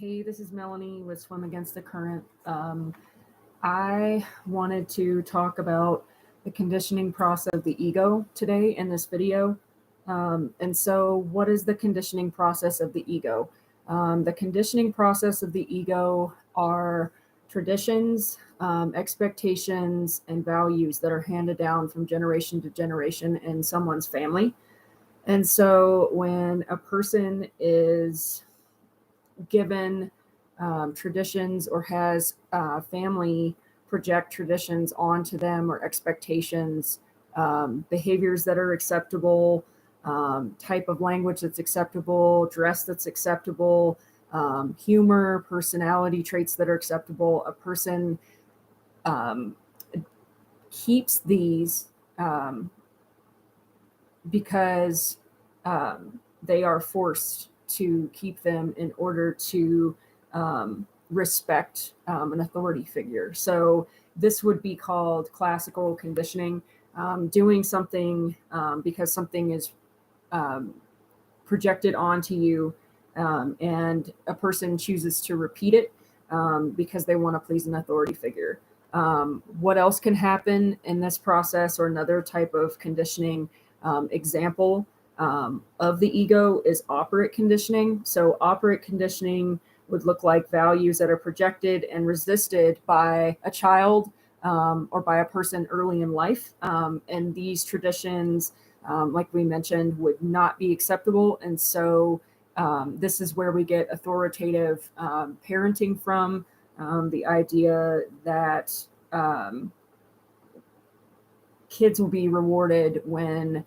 Hey, this is Melanie with Swim Against the Current. I wanted to talk about the conditioning process of the ego today in this video. And so what is the conditioning process of the ego? The conditioning process of the ego are traditions, expectations, and values that are handed down from generation to generation in someone's family. And so when a person is given traditions or has family project traditions onto them or expectations, behaviors that are acceptable, type of language that's acceptable, dress that's acceptable, humor, personality traits that are acceptable. A person keeps these because they are forced to keep them in order to respect an authority figure. So this would be called classical conditioning, doing something because something is projected onto you, and a person chooses to repeat it because they want to please an authority figure. What else can happen in this process, or another type of conditioning example of the ego, is operant conditioning. So operant conditioning would look like values that are projected and resisted by a child or by a person early in life. And these traditions, like we mentioned, would not be acceptable. And so this is where we get authoritative parenting from, the idea that kids will be rewarded when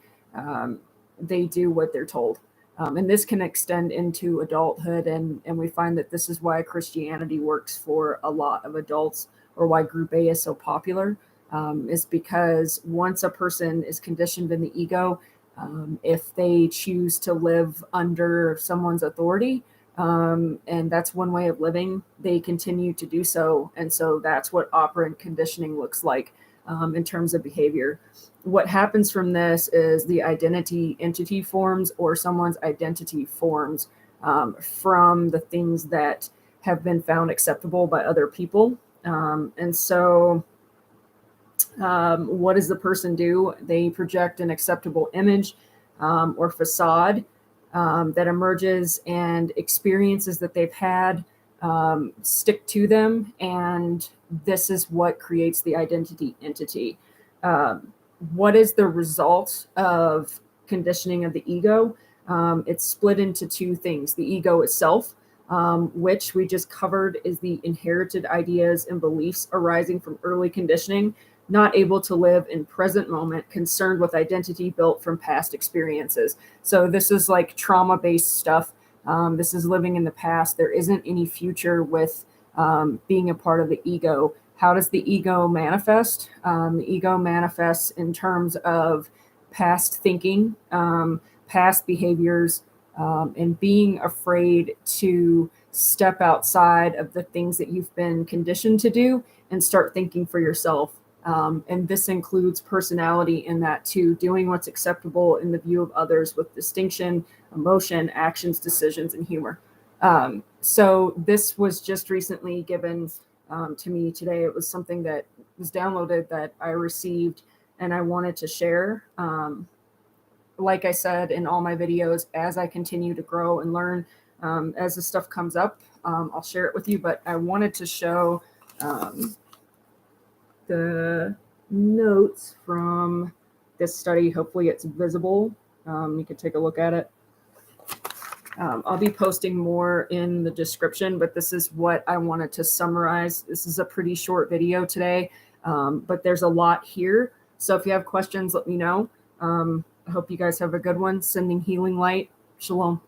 they do what they're told. And this can extend into adulthood. And we find that this is why Christianity works for a lot of adults, or why Group A is so popular, is because once a person is conditioned in the ego, if they choose to live under someone's authority, and that's one way of living, they continue to do so. And so that's what operant conditioning looks like in terms of behavior. What happens from this is the identity entity forms, or someone's identity forms from the things that have been found acceptable by other people. And so what does the person do? They project an acceptable image or facade that emerges, and experiences that they've had stick to them. And this is what creates the identity entity. What is the result of conditioning of the ego? It's split into two things. The ego itself, which we just covered, is the inherited ideas and beliefs arising from early conditioning, not able to live in present moment, concerned with identity built from past experiences. So this is like trauma-based stuff. This is living in the past. There isn't any future with being a part of the ego. How does the ego manifest? The ego manifests in terms of past thinking, past behaviors, and being afraid to step outside of the things that you've been conditioned to do and start thinking for yourself. And this includes personality in that too, doing what's acceptable in the view of others with distinction, emotion, actions, decisions, and humor. So this was just recently given to me today. It was something that was downloaded that I received, and I wanted to share. Like I said in all my videos, as I continue to grow and learn, as this stuff comes up, I'll share it with you. But I wanted to show the notes from this study. Hopefully it's visible. You can take a look at it. I'll be posting more in the description, but this is what I wanted to summarize. This is a pretty short video today, but there's a lot here. So if you have questions, let me know. I hope you guys have a good one. Sending healing light. Shalom.